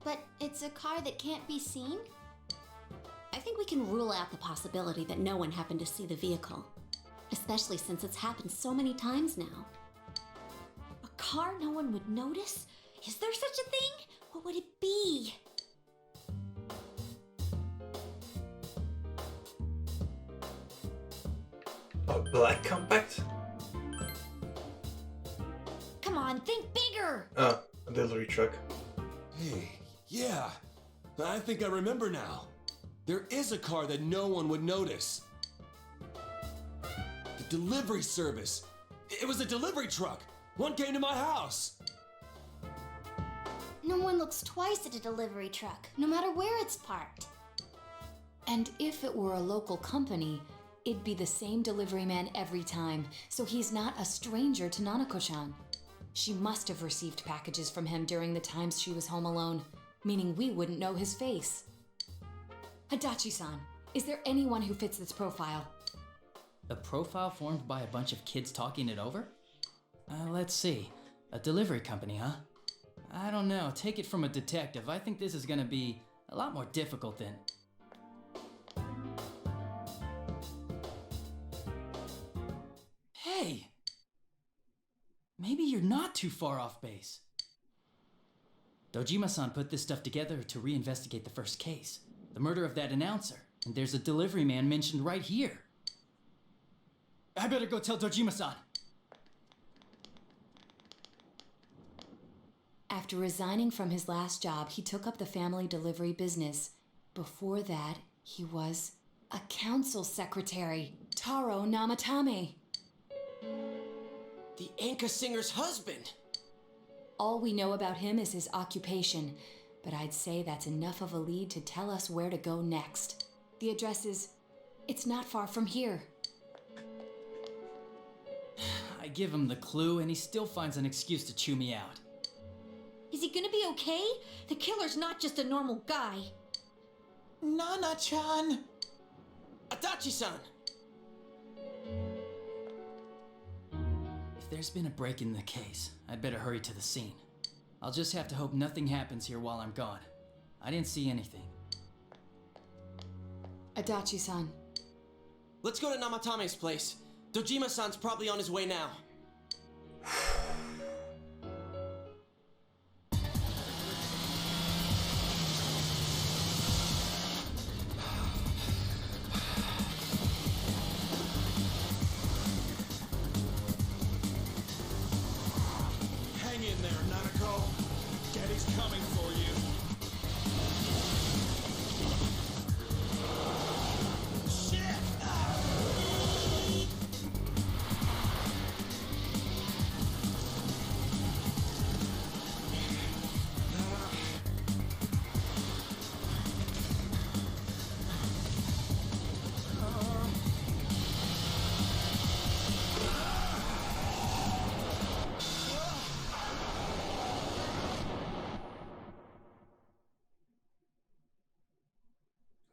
but it's a car that can't be seen? I think we can rule out the possibility that no one happened to see the vehicle. Especially since it's happened so many times now. A car no one would notice? Is there such a thing? What would it be? A black compact? Come on, think bigger! Oh, a delivery truck. Hey, yeah. I think I remember now. There is a car that no one would notice. The delivery service. It was a delivery truck. One came to my house. No one looks twice at a delivery truck, no matter where it's parked. And if it were a local company, it'd be the same delivery man every time, so he's not a stranger to Nanako-chan. She must have received packages from him during the times she was home alone, meaning we wouldn't know his face. Hadachi-san, is there anyone who fits this profile? A profile formed by a bunch of kids talking it over? Let's see. A delivery company, huh? I don't know. Take it from a detective. I think this is gonna be a lot more difficult than... Hey! Maybe you're not too far off base. Dojima-san put this stuff together to reinvestigate the first case, the murder of that announcer, and there's a delivery man mentioned right here. I better go tell Dojima-san. After resigning from his last job, he took up the family delivery business. Before that, he was a council secretary, Taro Namatame. The Anka singer's husband! All we know about him is his occupation, but I'd say that's enough of a lead to tell us where to go next. The address is... it's not far from here. I give him the clue and he still finds an excuse to chew me out. Is he gonna be okay? The killer's not just a normal guy. Nana-chan! Adachi-san! If there's been a break in the case, I'd better hurry to the scene. I'll just have to hope nothing happens here while I'm gone. I didn't see anything. Adachi-san. Let's go to Namatame's place. Dojima-san's probably on his way now. Hang in there, Nanako. Daddy's coming for you. Shit!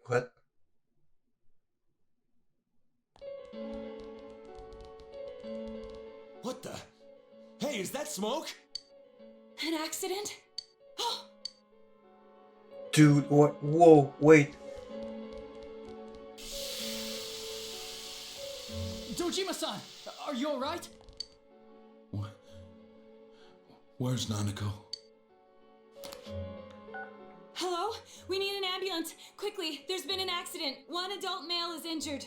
What? What the? Hey, is that smoke? An accident? Dude, what? Whoa, wait. Dojima-san! Are you alright? Where's Nanako? Hello? We need an ambulance. Quickly, there's been an accident. One adult male is injured.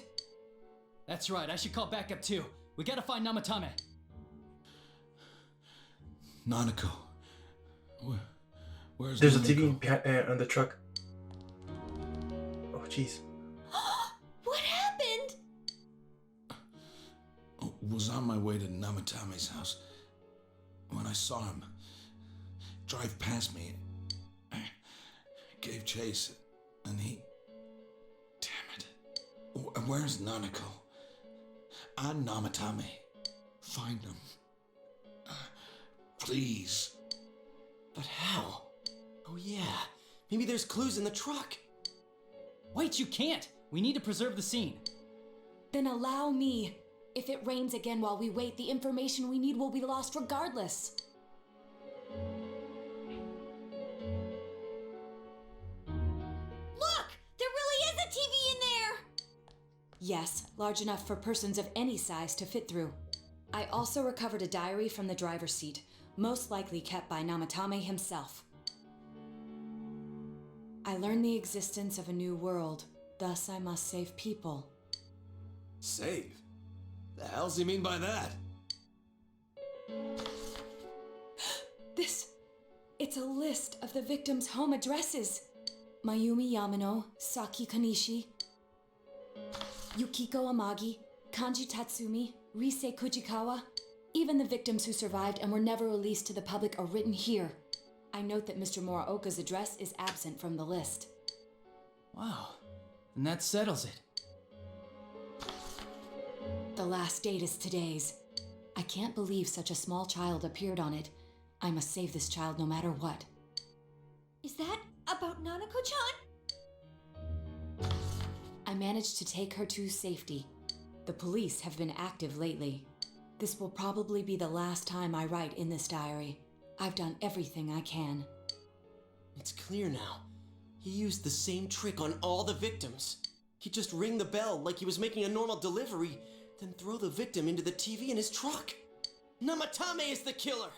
That's right, I should call backup too. We gotta find Namatame. Nanako. Where's There's Nanako? a TV behind, on the truck. Oh, jeez. What happened? Was on my way to Namatame's house. When I saw him drive past me, I gave chase, and he... Damn it. Where's Nanako? I'm Namatame. Find him. Please. But how? Oh yeah, maybe there's clues in the truck. Wait, you can't! We need to preserve the scene. Then allow me. If it rains again while we wait, the information we need will be lost regardless. Look! There really is a TV in there! Yes, large enough for persons of any size to fit through. I also recovered a diary from the driver's seat, most likely kept by Namatame himself. I learned the existence of a new world, thus I must save people. Save? The hell's he mean by that? It's a list of the victims' home addresses. Mayumi Yamano, Saki Kanishi, Yukiko Amagi, Kanji Tatsumi, Rise Kujikawa. Even the victims who survived and were never released to the public are written here. I note that Mr. Muraoka's address is absent from the list. Wow. And that settles it. The last date is today's. I can't believe such a small child appeared on it. I must save this child no matter what. Is that about Nanako-chan? I managed to take her to safety. The police have been active lately. This will probably be the last time I write in this diary. I've done everything I can. It's clear now. He used the same trick on all the victims. He'd just ring the bell like he was making a normal delivery, then throw the victim into the TV in his truck. Namatame is the killer!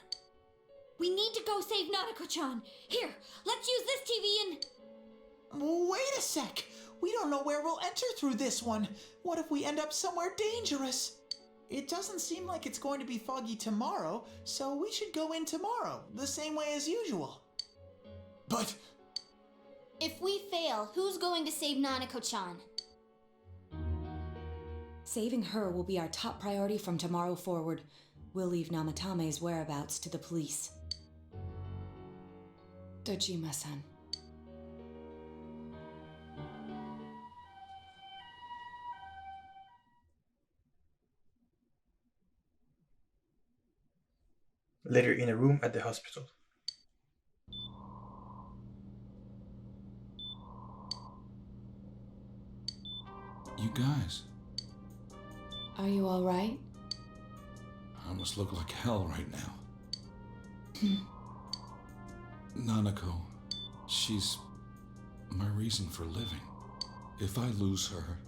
We need to go save Nanako-chan. Here, let's use this TV and... Wait a sec. We don't know where we'll enter through this one. What if we end up somewhere dangerous? It doesn't seem like it's going to be foggy tomorrow, so we should go in tomorrow, the same way as usual. But... If we fail, who's going to save Nanako-chan? Saving her will be our top priority from tomorrow forward. We'll leave Namatame's whereabouts to the police. Dojima-san. Later in a room at the hospital. You guys, Are you all right? I almost look like hell right now. Nanako, she's my reason for living. If I lose her,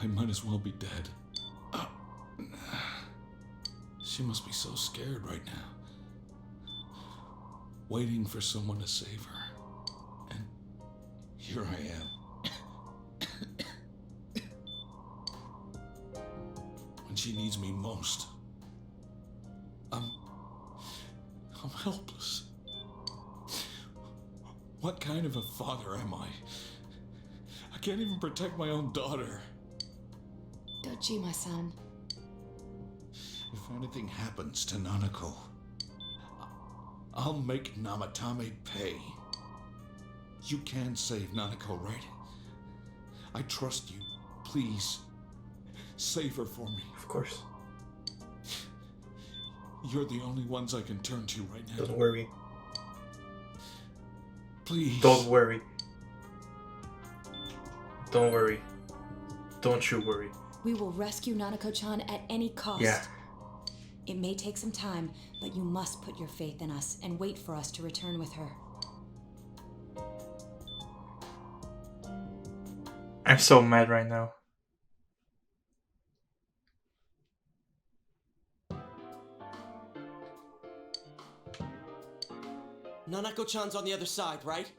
I might as well be dead. She must be so scared right now, waiting for someone to save her. And here I am. When she needs me most, I'm helpless. What kind of a father am I? I can't even protect my own daughter. Dojima-san. If anything happens to Nanako, I'll make Namatame pay. You can save Nanako, right? I trust you. Please, save her for me. Of course. You're the only ones I can turn to right now. Don't worry. Please. Don't worry. Don't worry. Don't you worry. We will rescue Nanako-chan at any cost. Yeah. It may take some time, but you must put your faith in us and wait for us to return with her. I'm so mad right now. Nanako-chan's on the other side, right?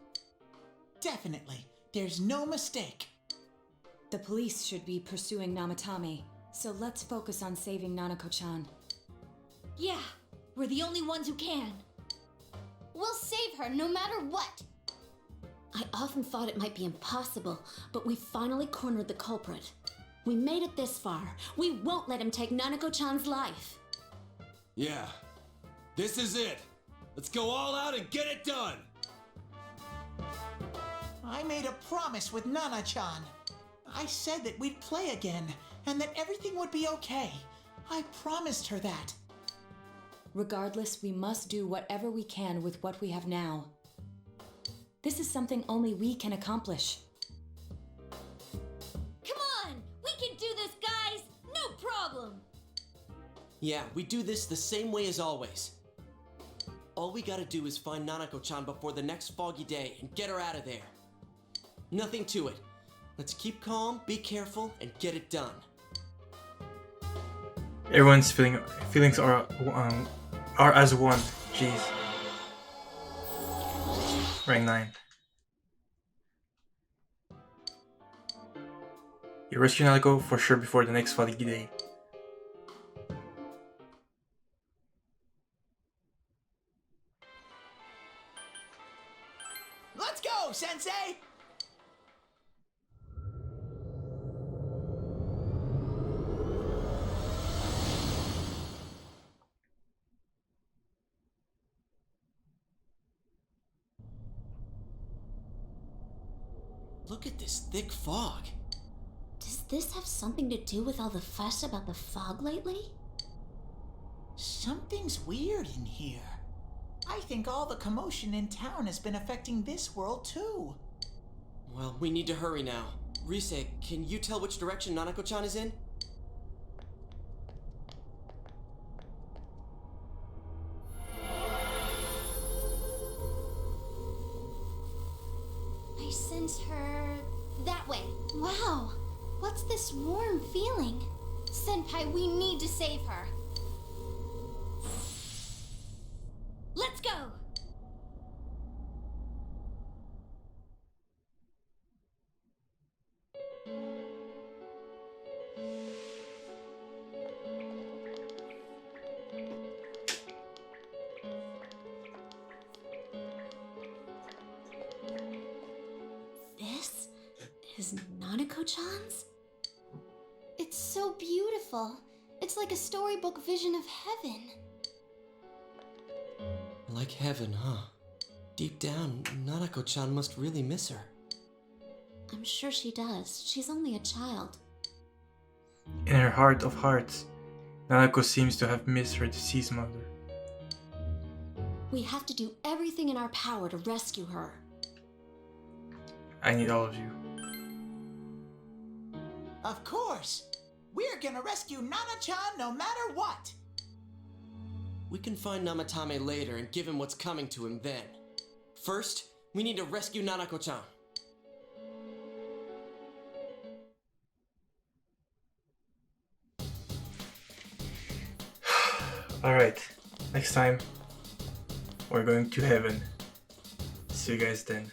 Definitely. There's no mistake. The police should be pursuing Namatame, so let's focus on saving Nanako-chan. Yeah, we're the only ones who can. We'll save her no matter what. I often thought it might be impossible, but we finally cornered the culprit. We made it this far. We won't let him take Nanako-chan's life. Yeah. This is it. Let's go all out and get it done. I made a promise with Nana-chan. I said that we'd play again, and that everything would be okay. I promised her that. Regardless, we must do whatever we can with what we have now. This is something only we can accomplish. Come on! We can do this, guys! No problem! Yeah, we do this the same way as always. All we gotta do is find Nanako-chan before the next foggy day and get her out of there. Nothing to it. Let's keep calm, be careful, and get it done. Everyone's feelings are as one. Jeez. Rank 9. You rescue Nanako for sure before the next foggy day. Let's go, Sensei! Look at this thick fog. Does this have something to do with all the fuss about the fog lately? Something's weird in here. I think all the commotion in town has been affecting this world too. Well, we need to hurry now. Rise, can you tell which direction Nanako-chan is in? I sense her that way. Wow, what's this warm feeling? Senpai, we need to save her. Let's go! This is Nanako-chan's? It's so beautiful. It's like a storybook vision of heaven. Like heaven, huh? Deep down, Nanako-chan must really miss her. I'm sure she does. She's only a child. In her heart of hearts, Nanako seems to have missed her deceased mother. We have to do everything in our power to rescue her. I need all of you. Of course! We're gonna rescue Nana-chan no matter what! We can find Namatame later and give him what's coming to him then. First, we need to rescue Nanako-chan. Alright, next time we're going to heaven. See you guys then.